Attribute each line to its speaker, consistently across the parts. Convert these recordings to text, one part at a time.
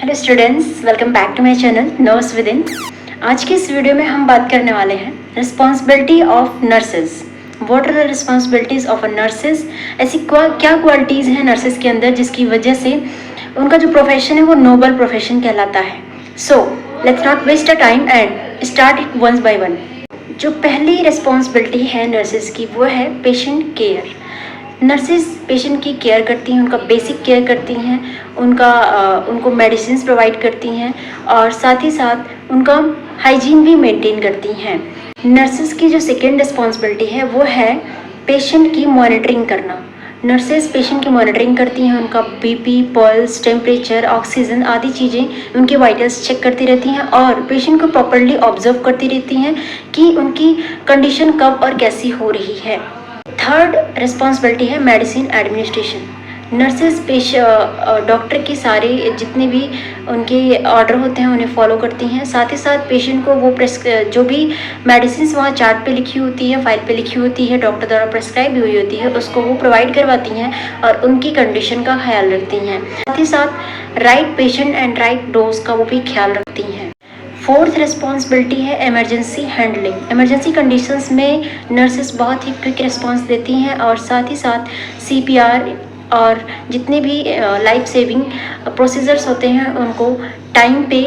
Speaker 1: Hello students, welcome back to my channel nurse with in. आज की इस video में हम बात करने वाले हैं responsibility of nurses. What are the responsibilities of a nurses. ऐसी क्या क्वालिटीज़ हैं नर्सेज के अंदर जिसकी वजह से उनका जो प्रोफेशन है वो नोबल प्रोफेशन कहलाता है। So let's not waste a time and start it one by one. जो पहली रिस्पॉन्सिबिलिटी है नर्सेज की वो है पेशेंट केयर। नर्सेज पेशेंट की केयर करती हैं, उनका बेसिक केयर करती हैं, उनको मेडिसिन प्रोवाइड करती हैं और साथ ही साथ उनका हाइजीन भी मेंटेन करती हैं। नर्सेज की जो सेकेंड रिस्पॉन्सिबिलिटी है वो है पेशेंट की मॉनिटरिंग करना। नर्सेज पेशेंट की मॉनिटरिंग करती हैं, उनका बीपी, पल्स, टेम्परेचर, ऑक्सीजन आदि चीज़ें, उनके वाइटल्स चेक करती रहती हैं और पेशेंट को प्रॉपरली ऑब्जर्व करती रहती हैं कि उनकी कंडीशन कब और कैसी हो रही है। थर्ड रिस्पॉन्सिबिलिटी है मेडिसिन एडमिनिस्ट्रेशन। नर्सेज डॉक्टर के सारे जितने भी उनके ऑर्डर होते हैं उन्हें फॉलो करती हैं। साथ ही साथ पेशेंट को वो जो भी मेडिसिन वहाँ चार्ट पे लिखी होती है, फाइल पे लिखी होती है, डॉक्टर द्वारा प्रेस्क्राइब हुई होती है, उसको वो प्रोवाइड करवाती हैं और उनकी कंडीशन का ख्याल रखती हैं। साथ ही साथ right patient and right dose का वो भी ख्याल रखती हैं। फोर्थ रिस्पॉन्सिबिलिटी है इमरजेंसी हैंडलिंग। इमरजेंसी कंडीशंस में नर्सेस बहुत ही क्विक रिस्पॉन्स देती हैं और साथ ही साथ सीपीआर और जितने भी लाइफ सेविंग प्रोसीजर्स होते हैं उनको टाइम पे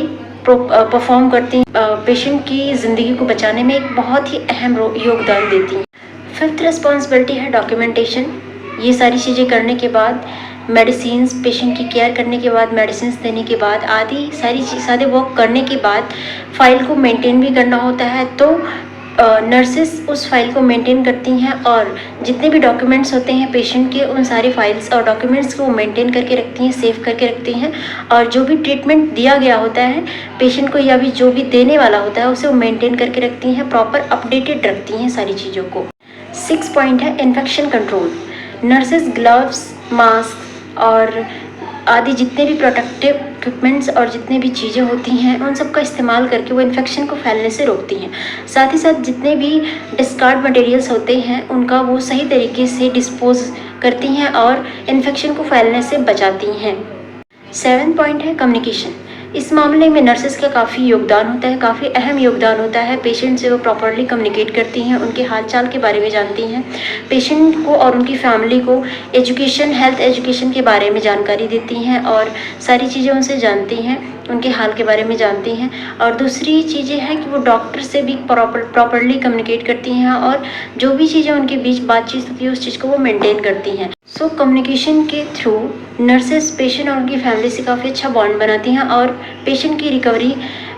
Speaker 1: परफॉर्म करती हैं। पेशेंट की ज़िंदगी को बचाने में एक बहुत ही अहम योगदान देती हैं। फिफ्थ रिस्पॉन्सिबिलिटी है डॉक्यूमेंटेशन। ये सारी चीज़ें करने के बाद मेडिसिन्स, पेशेंट की केयर करने के बाद, मेडिसिन्स देने के बाद आदि सारे वर्क करने के बाद फाइल को मेंटेन भी करना होता है। तो नर्सेस उस फाइल को मेंटेन करती हैं और जितने भी डॉक्यूमेंट्स होते हैं पेशेंट के, उन सारे फाइल्स और डॉक्यूमेंट्स को मेंटेन करके रखती हैं, सेव करके रखती हैं और जो भी ट्रीटमेंट दिया गया होता है पेशेंट को या भी जो भी देने वाला होता है उसे वो मेंटेन करके रखती हैं, प्रॉपर अपडेटेड रखती हैं सारी चीज़ों को। 6 पॉइंट है infection control. Nurses gloves, mask और आदि जितने भी प्रोटेक्टिव इक्विपमेंट्स और जितने भी चीज़ें होती हैं उन सब का इस्तेमाल करके वो इन्फेक्शन को फैलने से रोकती हैं। साथ ही साथ जितने भी डिस्कार्ड मटेरियल्स होते हैं उनका वो सही तरीके से डिस्पोज करती हैं और इन्फेक्शन को फैलने से बचाती हैं। 7 पॉइंट है कम्युनिकेशन। इस मामले में नर्सेस का काफ़ी योगदान होता है, काफ़ी अहम योगदान होता है। पेशेंट से वो प्रॉपरली कम्युनिकेट करती हैं, उनके हालचाल के बारे में जानती हैं, पेशेंट को और उनकी फैमिली को एजुकेशन, हेल्थ एजुकेशन के बारे में जानकारी देती हैं और सारी चीज़ें उनसे जानती हैं, उनके हाल के बारे में जानती हैं। और दूसरी चीज़ें हैं कि वो डॉक्टर से भी प्रॉपरली कम्युनिकेट करती हैं और जो भी चीज़ें उनके बीच बातचीत होती है उस चीज़ को वो मेंटेन करती हैं। सो कम्युनिकेशन के थ्रू नर्सेस पेशेंट और उनकी फैमिली से काफ़ी अच्छा बॉन्ड बनाती हैं और पेशेंट की रिकवरी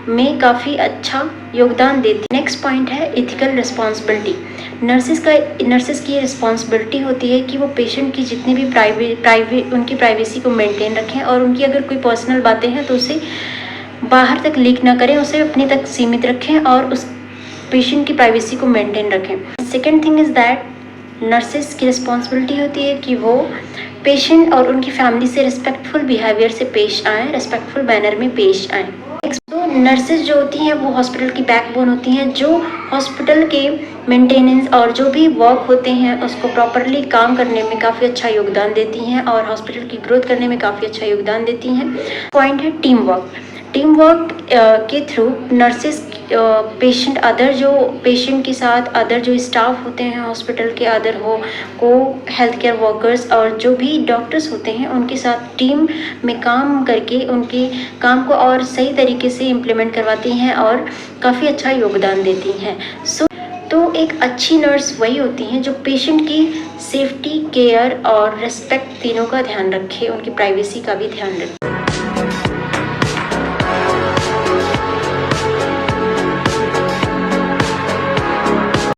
Speaker 1: में काफ़ी अच्छा योगदान देती हैं। नेक्स्ट पॉइंट है एथिकल रिस्पॉन्सिबिलिटी। नर्सेस की रिस्पॉन्सिबिलिटी होती है कि वो पेशेंट की जितनी भी उनकी प्राइवेसी को मेंटेन रखें और उनकी अगर कोई पर्सनल बातें हैं तो उसे बाहर तक लीक ना करें, उसे अपने तक सीमित रखें और उस पेशेंट की प्राइवेसी को मेंटेन रखें। Second thing is that nurses की रिस्पॉन्सिबिलिटी होती है कि वो पेशेंट और उनकी फैमिली से रिस्पेक्टफुल बिहेवियर से पेश आएँ, रिस्पेक्टफुल मैनर में पेश आएँ। तो नर्सेज जो होती हैं वो हॉस्पिटल की बैकबोन होती हैं, जो हॉस्पिटल के मेंटेनेंस और जो भी वर्क होते हैं उसको प्रॉपरली काम करने में काफ़ी अच्छा योगदान देती हैं और हॉस्पिटल की ग्रोथ करने में काफ़ी अच्छा योगदान देती हैं। पॉइंट है टीम वर्क। टीम वर्क के थ्रू नर्सेज पेशेंट के साथ अदर जो स्टाफ होते हैं हॉस्पिटल के हेल्थ केयर वर्कर्स और जो भी डॉक्टर्स होते हैं उनके साथ टीम में काम करके उनके काम को और सही तरीके से इम्प्लीमेंट करवाती हैं और काफ़ी अच्छा योगदान देती हैं। तो एक अच्छी नर्स वही होती हैं जो पेशेंट की सेफ्टी, केयर और रिस्पेक्ट तीनों का ध्यान रखे, उनकी प्राइवेसी का भी ध्यान रखे।